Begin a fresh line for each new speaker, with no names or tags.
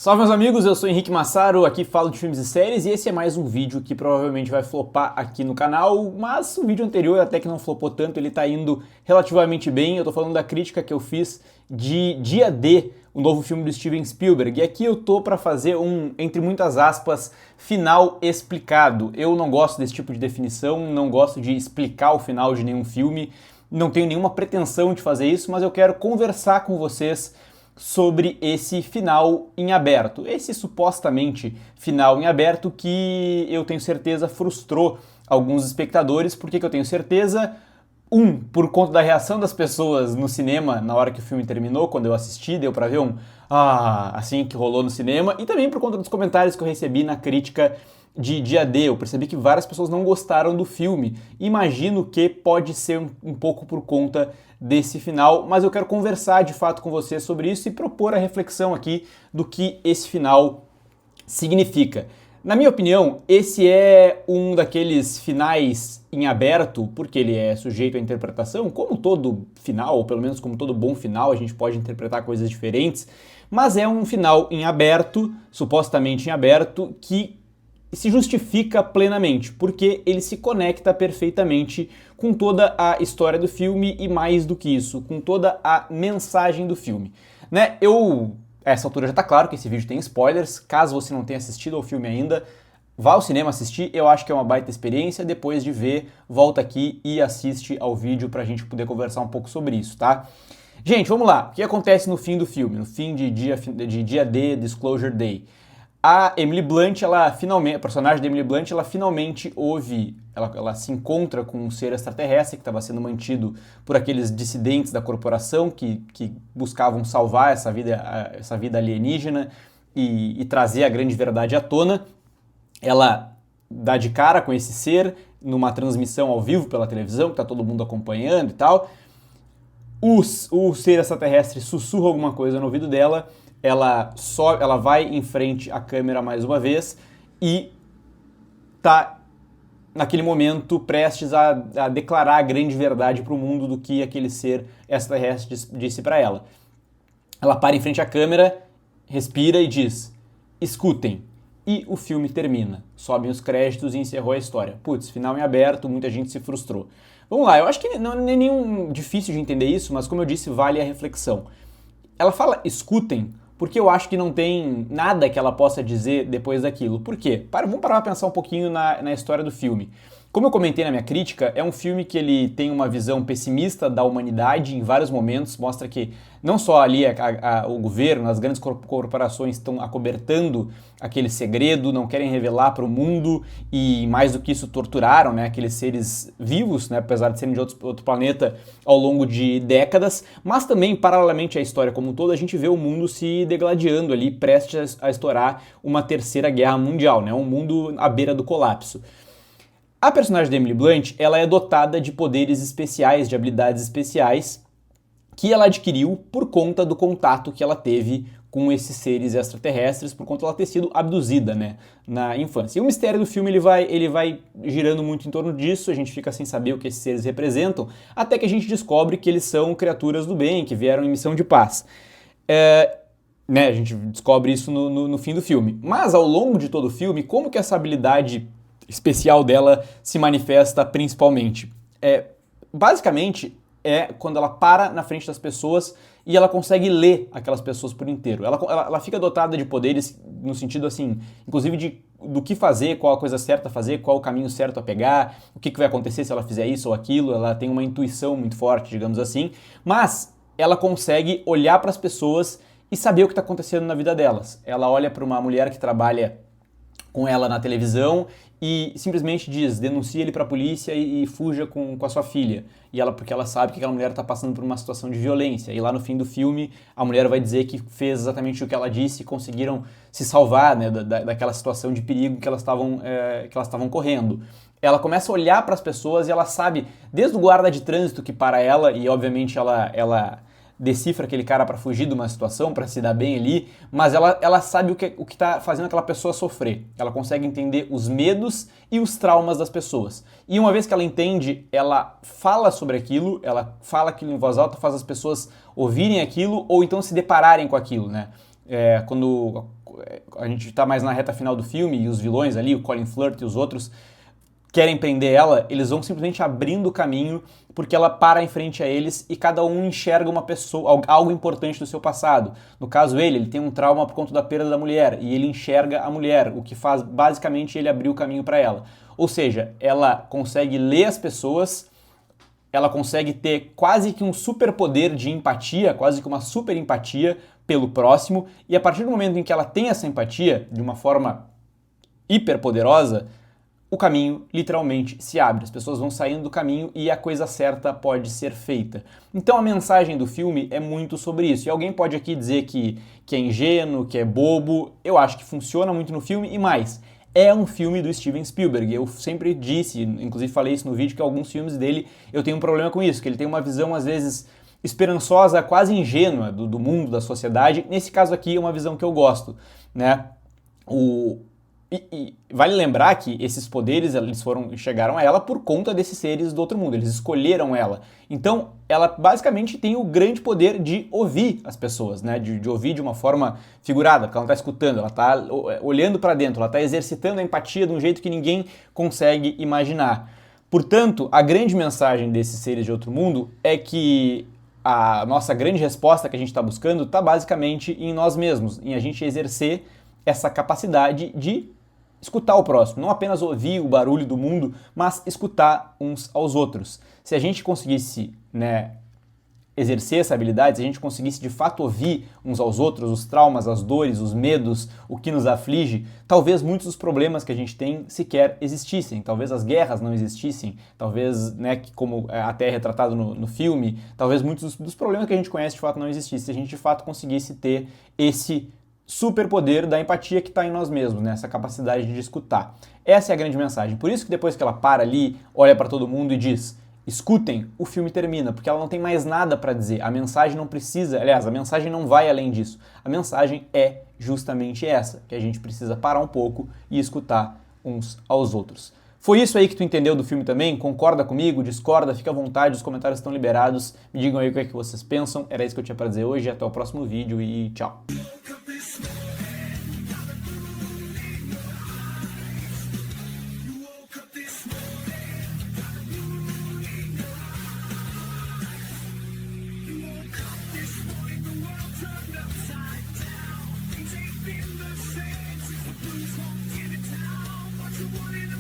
Salve meus amigos, eu sou Henrique Massaro, aqui falo de filmes e séries e esse é mais um vídeo que provavelmente vai flopar aqui no canal, mas o vídeo anterior até que não flopou tanto, ele tá indo relativamente bem. Eu tô falando da crítica que eu fiz de Dia D, o novo filme do Steven Spielberg, e aqui eu tô pra fazer um, entre muitas aspas, final explicado. Eu não gosto desse tipo de definição, não gosto de explicar o final de nenhum filme, não tenho nenhuma pretensão de fazer isso, mas eu quero conversar com vocês sobre esse final em aberto, esse supostamente final em aberto que eu tenho certeza frustrou alguns espectadores. Por que eu tenho certeza? Por conta da reação das pessoas no cinema na hora que o filme terminou, quando eu assisti, deu pra ver assim que rolou no cinema, e também por conta dos comentários que eu recebi na crítica de Dia D. Eu percebi que várias pessoas não gostaram do filme. Imagino que pode ser um pouco por conta desse final, mas eu quero conversar de fato com você sobre isso e propor a reflexão aqui do que esse final significa. Na minha opinião, esse é um daqueles finais em aberto, porque ele é sujeito à interpretação, como todo final, ou pelo menos como todo bom final, a gente pode interpretar coisas diferentes, mas é um final em aberto, supostamente em aberto, que se justifica plenamente, porque ele se conecta perfeitamente com toda a história do filme e, mais do que isso, com toda a mensagem do filme. Né? A essa altura já tá claro que esse vídeo tem spoilers, caso você não tenha assistido ao filme ainda, vá ao cinema assistir, eu acho que é uma baita experiência. Depois de ver, volta aqui e assiste ao vídeo pra gente poder conversar um pouco sobre isso, tá? Gente, vamos lá. O que acontece no fim do filme, no fim de Dia D, Disclosure Day? A Emily Blunt, a personagem da Emily Blunt, ela finalmente ela se encontra com um ser extraterrestre que estava sendo mantido por aqueles dissidentes da corporação que buscavam salvar essa vida alienígena e trazer a grande verdade à tona. Ela dá de cara com esse ser numa transmissão ao vivo pela televisão, que está todo mundo acompanhando e tal. O ser extraterrestre sussurra alguma coisa no ouvido dela. Ela vai em frente à câmera mais uma vez e tá naquele momento prestes a declarar a grande verdade para o mundo do que aquele ser extraterrestre disse para ela. Ela para em frente à câmera, respira e diz: escutem. E o filme termina. Sobem os créditos e encerrou a história. Putz, final em aberto, muita gente se frustrou. Vamos lá, eu acho que não é nenhum difícil de entender isso, mas como eu disse, vale a reflexão. Ela fala escutem porque eu acho que não tem nada que ela possa dizer depois daquilo. Por quê? Vamos parar pra pensar um pouquinho na história do filme. Como eu comentei na minha crítica, é um filme que ele tem uma visão pessimista da humanidade em vários momentos, mostra que não só ali o governo, as grandes corporações estão acobertando aquele segredo, não querem revelar para o mundo e, mais do que isso, torturaram, né, aqueles seres vivos, né, apesar de serem de outro planeta, ao longo de décadas, mas também, paralelamente à história como um todo, a gente vê o mundo se degladiando ali, prestes a estourar uma terceira guerra mundial, né, um mundo à beira do colapso. A personagem da Emily Blunt, ela é dotada de poderes especiais, de habilidades especiais, que ela adquiriu por conta do contato que ela teve com esses seres extraterrestres, por conta de ela ter sido abduzida, né, na infância. E o mistério do filme ele vai girando muito em torno disso, a gente fica sem saber o que esses seres representam, até que a gente descobre que eles são criaturas do bem, que vieram em missão de paz. Né, a gente descobre isso no fim do filme. Mas ao longo de todo o filme, como que essa habilidade especial dela se manifesta principalmente? Basicamente, quando ela para na frente das pessoas e ela consegue ler aquelas pessoas por inteiro. Ela fica dotada de poderes no sentido assim, inclusive do que fazer, qual a coisa certa a fazer, qual o caminho certo a pegar, o que vai acontecer se ela fizer isso ou aquilo. Ela tem uma intuição muito forte, digamos assim, mas ela consegue olhar para as pessoas e saber o que está acontecendo na vida delas. Ela olha para uma mulher que trabalha com ela na televisão e simplesmente diz: denuncie ele para a polícia e fuja com a sua filha. Porque ela sabe que aquela mulher está passando por uma situação de violência. E lá no fim do filme, a mulher vai dizer que fez exatamente o que ela disse e conseguiram se salvar, né, daquela situação de perigo que elas estavam correndo. Ela começa a olhar para as pessoas e ela sabe, desde o guarda de trânsito que para ela, e obviamente ela decifra aquele cara para fugir de uma situação, para se dar bem ali, mas ela sabe o que tá fazendo aquela pessoa sofrer. Ela consegue entender os medos e os traumas das pessoas. E uma vez que ela entende, ela fala sobre aquilo, ela fala aquilo em voz alta, faz as pessoas ouvirem aquilo ou então se depararem com aquilo, né? a gente tá mais na reta final do filme e os vilões ali, o Colin Firth e os outros, querem prender ela, eles vão simplesmente abrindo o caminho porque ela para em frente a eles e cada um enxerga uma pessoa, algo importante do seu passado. No caso ele tem um trauma por conta da perda da mulher e ele enxerga a mulher, o que faz basicamente ele abrir o caminho para ela. Ou seja, ela consegue ler as pessoas, ela consegue ter quase que um superpoder de empatia, quase que uma super empatia pelo próximo, e a partir do momento em que ela tem essa empatia de uma forma hiperpoderosa, o caminho literalmente se abre, as pessoas vão saindo do caminho e a coisa certa pode ser feita. Então a mensagem do filme é muito sobre isso. E alguém pode aqui dizer que é ingênuo, que é bobo. Eu acho que funciona muito no filme e mais. É um filme do Steven Spielberg. Eu sempre disse, inclusive falei isso no vídeo, que alguns filmes dele eu tenho um problema com isso, que ele tem uma visão às vezes esperançosa, quase ingênua do mundo, da sociedade. Nesse caso aqui é uma visão que eu gosto, né? E vale lembrar que esses poderes chegaram a ela por conta desses seres do outro mundo, eles escolheram ela. Então, ela basicamente tem o grande poder de ouvir as pessoas, né? De ouvir de uma forma figurada, porque ela não está escutando, ela está olhando para dentro, ela está exercitando a empatia de um jeito que ninguém consegue imaginar. Portanto, a grande mensagem desses seres de outro mundo é que a nossa grande resposta que a gente está buscando está basicamente em nós mesmos, em a gente exercer essa capacidade de escutar o próximo, não apenas ouvir o barulho do mundo, mas escutar uns aos outros. Se a gente conseguisse, né, exercer essa habilidade, se a gente conseguisse de fato ouvir uns aos outros, os traumas, as dores, os medos, o que nos aflige, talvez muitos dos problemas que a gente tem sequer existissem, talvez as guerras não existissem, talvez, né, como até é retratado no filme, talvez muitos dos problemas que a gente conhece de fato não existissem, se a gente de fato conseguisse ter esse superpoder da empatia que está em nós mesmos, né? Essa capacidade de escutar. Essa é a grande mensagem. Por isso que depois que ela para ali, olha para todo mundo e diz: escutem, o filme termina, porque ela não tem mais nada para dizer. A mensagem não precisa, aliás, a mensagem não vai além disso. A mensagem é justamente essa, que a gente precisa parar um pouco e escutar uns aos outros. Foi isso aí que tu entendeu do filme também? Concorda comigo? Discorda? Fica à vontade, os comentários estão liberados. Me digam aí o que é que vocês pensam. Era isso que eu tinha para dizer hoje. Até o próximo vídeo e tchau.
What you want in